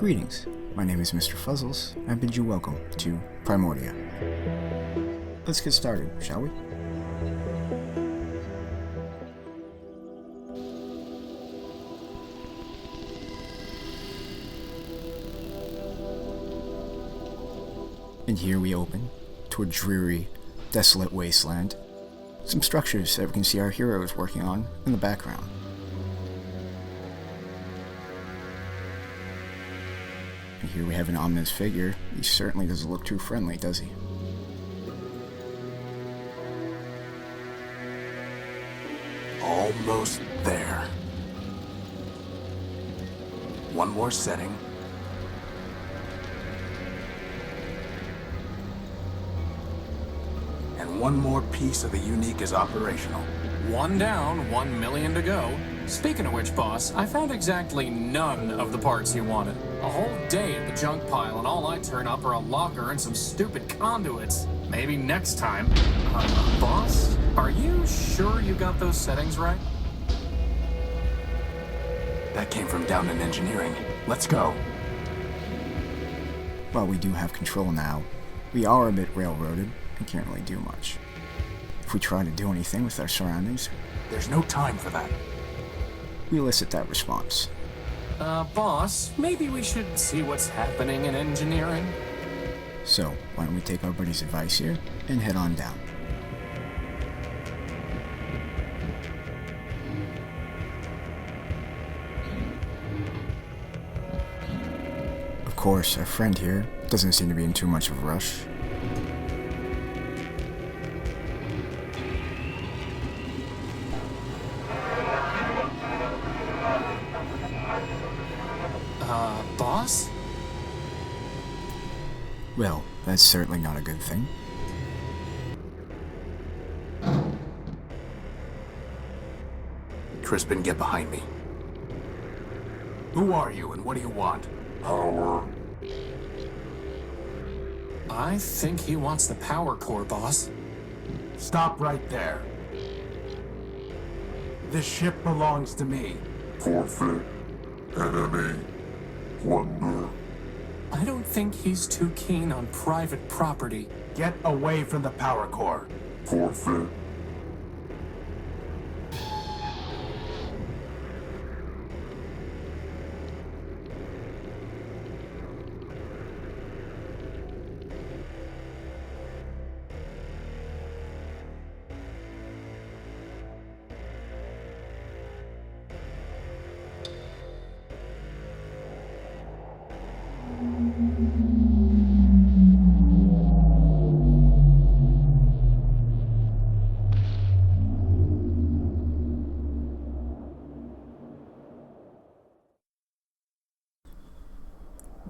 Greetings, my name is MisterFuzzles, and I bid you welcome to Primordia. Let's get started, shall we? And here we open to a dreary, desolate wasteland. Some structures that we can see our heroes working on in the background. And here we have an ominous figure. He certainly doesn't look too friendly, does he? Almost there. One more setting. And one more piece of the unique is operational. One down, 1 million to go. Speaking of which, boss, I found exactly none of the parts you wanted. A whole day at the junk pile, and all I turn up are a locker and some stupid conduits. Maybe next time. Boss, are you sure you got those settings right? That came from down in engineering. Let's go. While we do have control now, we are a bit railroaded and can't really do much. If we try to do anything with our surroundings, There's no time for that. we elicit that response. Boss, maybe we should see what's happening in engineering? So, why don't we take our buddy's advice here and head on down. Of course, our friend here doesn't seem to be in too much of a rush. Boss? Well, that's certainly not a good thing. Crispin, get behind me. Who are you and what do you want? Power. I think he wants the power core, boss. Stop right there. This ship belongs to me. Forfeit. Enemy. Plunder. I don't think he's too keen on private property. Get away from the power core. Forfeit.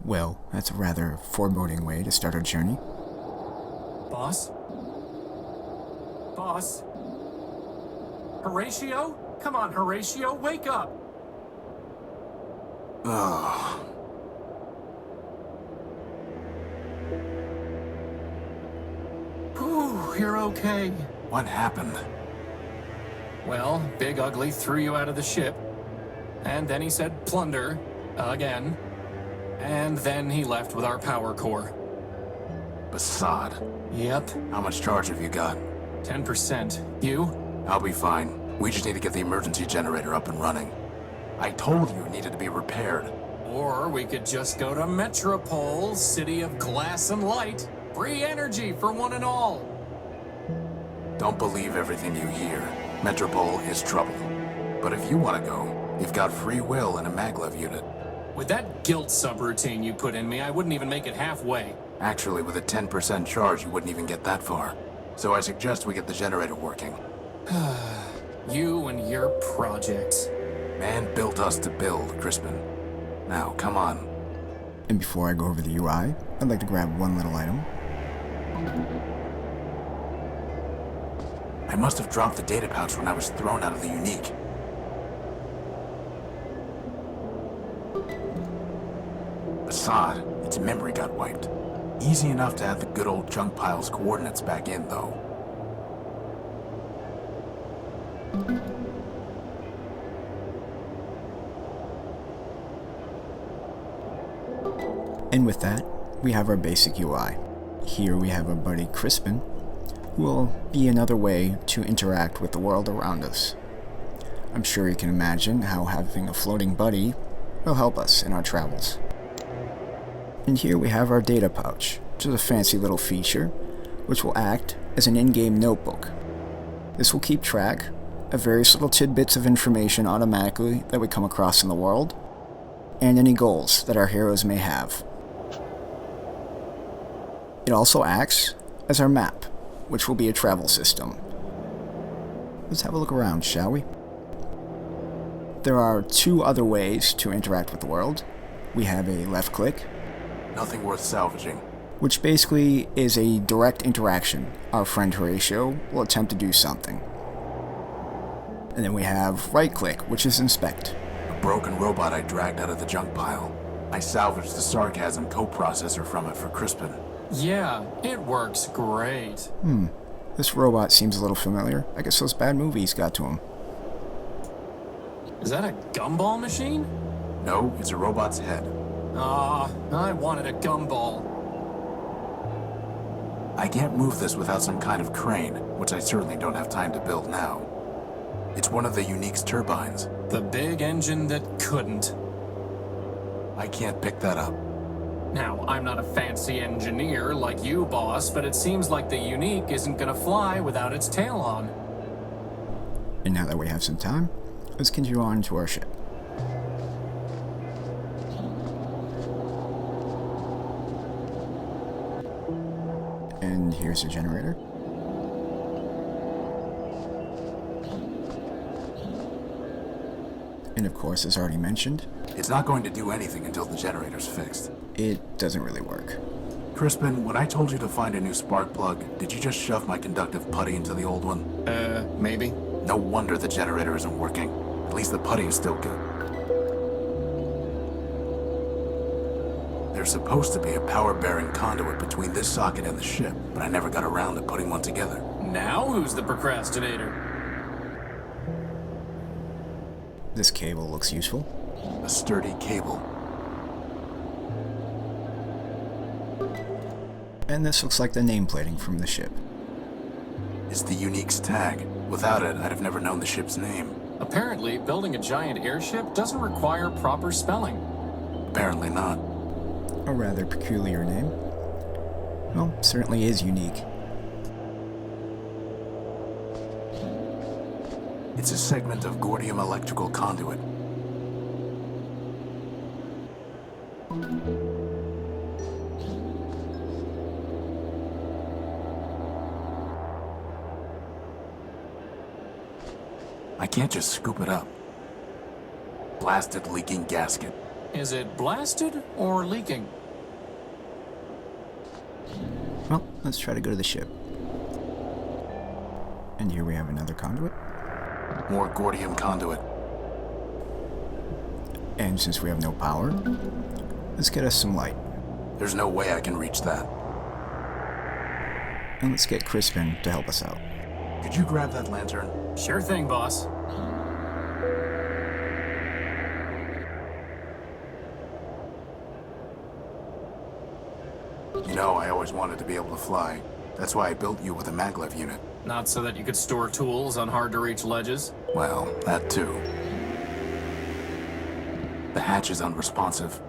Well, that's a rather foreboding way to start our journey. Boss? Boss? Horatio? Come on, Horatio, wake up! Ugh. Whew, you're okay. What happened? Well, Big Ugly threw you out of the ship. And then he said plunder. Again. And then he left with our power core. Basad. Yep, How much charge have you got? 10%. You? I'll be fine. We just need to get the emergency generator up and running. I told you it needed to be repaired. Or we could just go to Metropole, city of glass and light. Free energy for one and all. Don't believe everything you hear. Metropole is trouble. But if you want to go, you've got free will and a maglev unit. With that guilt subroutine you put in me, I wouldn't even make it halfway. Actually, with a 10% charge, you wouldn't even get that far. So I suggest we get the generator working. You and your projects. Man built us to build, Crispin. Now, come on. And before I go over the UI, I'd like to grab one little item. I must have dropped the data pouch when I was thrown out of the unique. Assad, its memory got wiped. Easy enough to add the good old junk pile's coordinates back in, though. And with that, we have our basic UI. Here we have our buddy Crispin, who will be another way to interact with the world around us. I'm sure you can imagine how having a floating buddy will help us in our travels. And here we have our data pouch, which is a fancy little feature, which will act as an in-game notebook. This will keep track of various little tidbits of information automatically that we come across in the world, and any goals that our heroes may have. It also acts as our map, which will be a travel system. Let's have a look around, shall we? There are two other ways to interact with the world. We have a left click, Nothing worth salvaging. which basically is a direct interaction. Our friend Horatio will attempt to do something. And then we have right click, which is inspect. A broken robot I dragged out of the junk pile. I salvaged the sarcasm coprocessor from it for Crispin. Yeah, it works great. This robot seems a little familiar. I guess those bad movies got to him. Is that a gumball machine? No, it's a robot's head. I wanted a gumball. I can't move this without some kind of crane, which I certainly don't have time to build now. It's one of the Unique's turbines. The big engine that couldn't. I can't pick that up. Now, I'm not a fancy engineer like you, boss, but it seems like the Unique isn't gonna fly without its tail on. And now that we have some time, let's continue on to our ship. And here's the generator. And of course, as already mentioned, It's not going to do anything until the generator's fixed. it doesn't really work. Crispin, when I told you to find a new spark plug, did you just shove my conductive putty into the old one? Maybe. No wonder the generator isn't working. At least the putty is still good. There's supposed to be a power-bearing conduit between this socket and the ship, but I never got around to putting one together. Now who's the procrastinator? This cable looks useful. A sturdy cable. And this looks like the nameplating from the ship. It's the Unique's tag. Without it, I'd have never known the ship's name. Apparently, building a giant airship doesn't require proper spelling. Apparently not. A rather peculiar name. Well, certainly is unique. It's a segment of Gordium electrical conduit. I can't just scoop it up. Blasted leaking gasket. Is it blasted or leaking? Well, let's try to go to the ship. And here we have another conduit. More Gordium conduit. And since we have no power, let's get us some light. There's no way I can reach that. And let's get Crispin to help us out. Could you grab that lantern? Sure thing, boss. You know, I always wanted to be able to fly. That's why I built you with a maglev unit. Not so that you could store tools on hard-to-reach ledges. Well, that too. The hatch is unresponsive.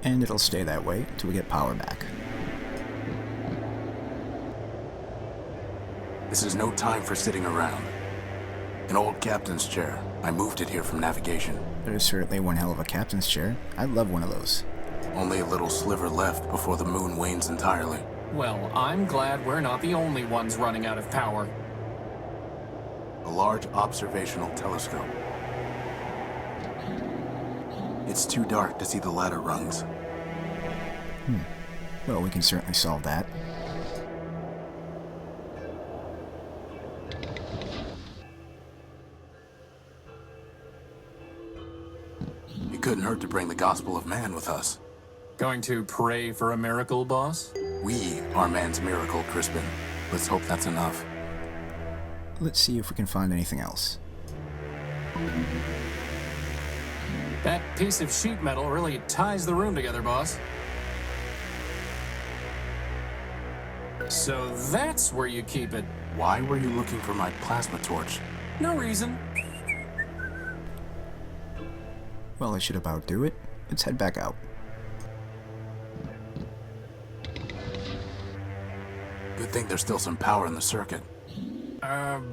And it'll stay that way until we get power back. This is no time for sitting around. An old captain's chair. I moved it here from navigation. There's certainly one hell of a captain's chair. I'd love one of those. Only a little sliver left before the moon wanes entirely. Well, I'm glad we're not the only ones running out of power. A large observational telescope. It's too dark to see the ladder rungs. Well, we can certainly solve that. It couldn't hurt to bring the gospel of man with us. Going to pray for a miracle, boss? We are man's miracle, Crispin. Let's hope that's enough. Let's see if we can find anything else. That piece of sheet metal really ties the room together, boss. So that's where you keep it. Why were you looking for my plasma torch? No reason. Well, I should about do it. Let's head back out. Good thing there's still some power in the circuit.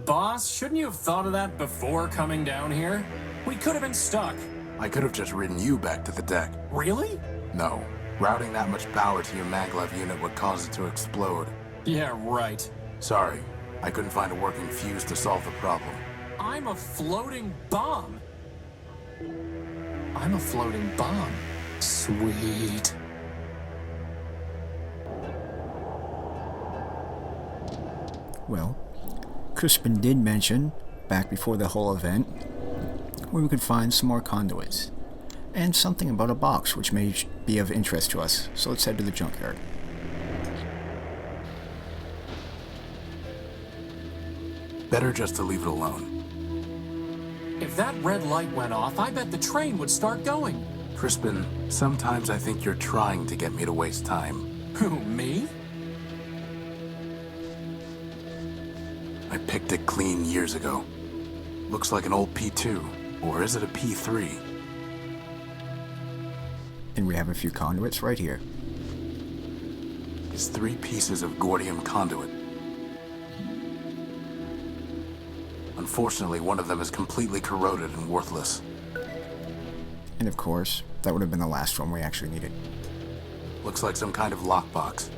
Boss, shouldn't you have thought of that before coming down here? We could have been stuck. I could have just ridden you back to the deck. Really? No. Routing that much power to your maglev unit would cause it to explode. Yeah, right. Sorry, I couldn't find a working fuse to solve the problem. I'm a floating bomb. I'm a floating bomb. Sweet. Well, Crispin did mention, back before the whole event, where we could find some more conduits. And something about a box which may be of interest to us, so let's head to the junkyard. Better just to leave it alone. If that red light went off, I bet the train would start going. Crispin, sometimes I think you're trying to get me to waste time. Who, me? I picked it clean years ago. Looks like an old P2, or is it a P3? And we have a few conduits right here. It's 3 pieces of gordium conduit. Unfortunately, one of them is completely corroded and worthless. And of course, that would have been the last one we actually needed. Looks like some kind of lockbox.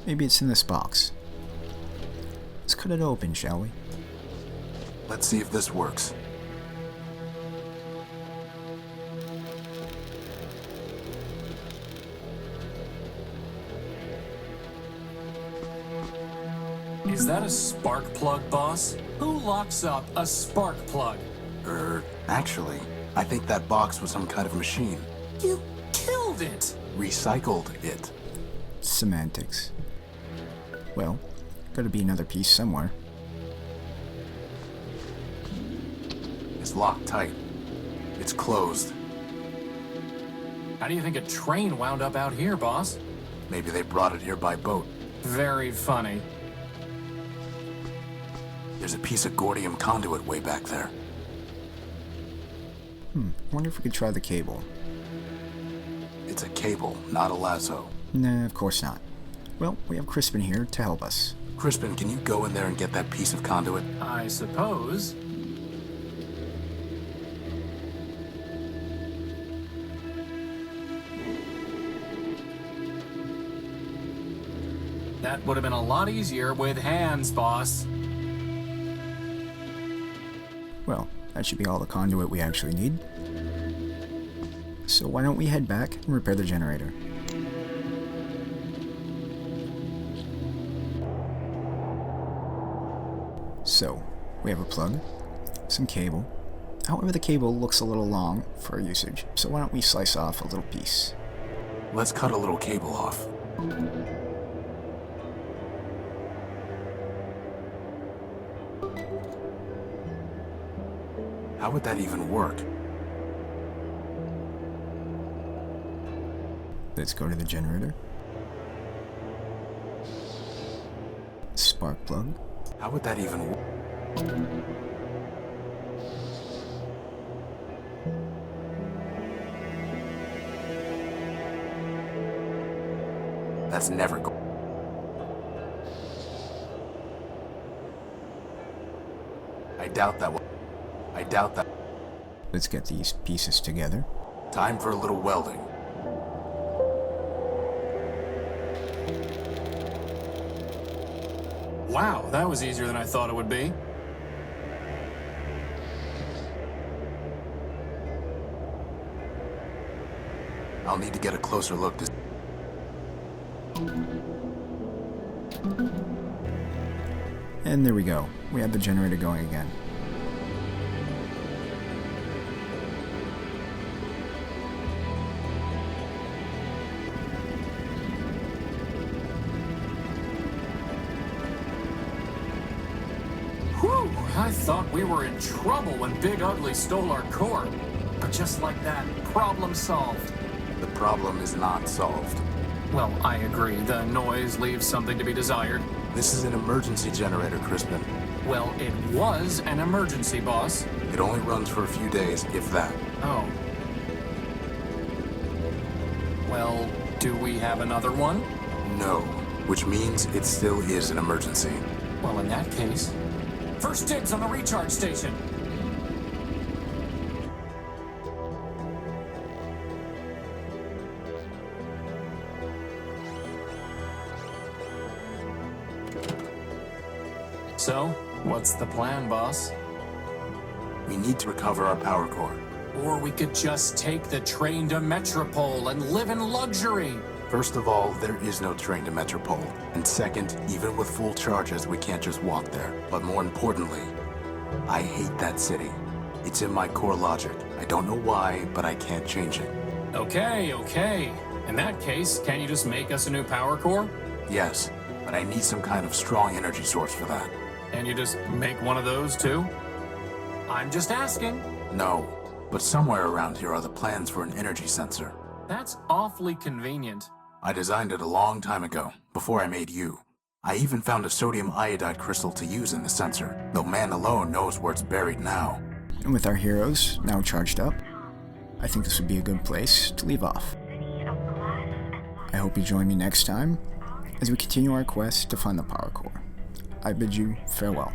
Maybe it's in this box. Let's cut it open, shall we? Let's see if this works. Is that a spark plug, boss? Who locks up a spark plug? Actually, I think that box was some kind of machine. You killed it! Recycled it. Semantics. Well, gotta be another piece somewhere. It's locked tight. It's closed. How do you think a train wound up out here, boss? Maybe they brought it here by boat. Very funny. There's a piece of gordium conduit way back there. Wonder if we could try the cable. It's a cable, not a lasso. Nah, of course not. Well, we have Crispin here to help us. Crispin, can you go in there and get that piece of conduit? I suppose. That would have been a lot easier with hands, boss. Well, that should be all the conduit we actually need. So why don't we head back and repair the generator? So, we have a plug, some cable. However, the cable looks a little long for our usage, so why don't we slice off a little piece? Let's cut a little cable off. How would that even work? Let's go to the generator. Spark plug. How would that even work? That's never go. I doubt that. I doubt that. Let's get these pieces together. Time for a little welding. Wow, that was easier than I thought it would be. I'll need to get a closer look to... And there we go. We have the generator going again. Whew, I thought we were in trouble when Big Ugly stole our core. But just like that, problem solved. The problem is not solved. Well, I agree. The noise leaves something to be desired. This is an emergency generator, Crispin. Well, it was an emergency, boss. It only runs for a few days, if that. Oh. Well, do we have another one? No, which means it still is an emergency. Well, in that case, first dibs on the recharge station. So, what's the plan, boss? We need to recover our power core. Or we could just take the train to Metropole and live in luxury. First of all, there is no train to Metropole. And second, even with full charges, we can't just walk there. But more importantly, I hate that city. It's in my core logic. I don't know why, but I can't change it. Okay. In that case, can't you just make us a new power core? Yes, but I need some kind of strong energy source for that. And you just make one of those too? I'm just asking. No, but somewhere around here are the plans for an energy sensor. That's awfully convenient. I designed it a long time ago, before I made you. I even found a sodium iodide crystal to use in the sensor, though man alone knows where it's buried now. And with our heroes now charged up, I think this would be a good place to leave off. I hope you join me next time as we continue our quest to find the power core. I bid you farewell.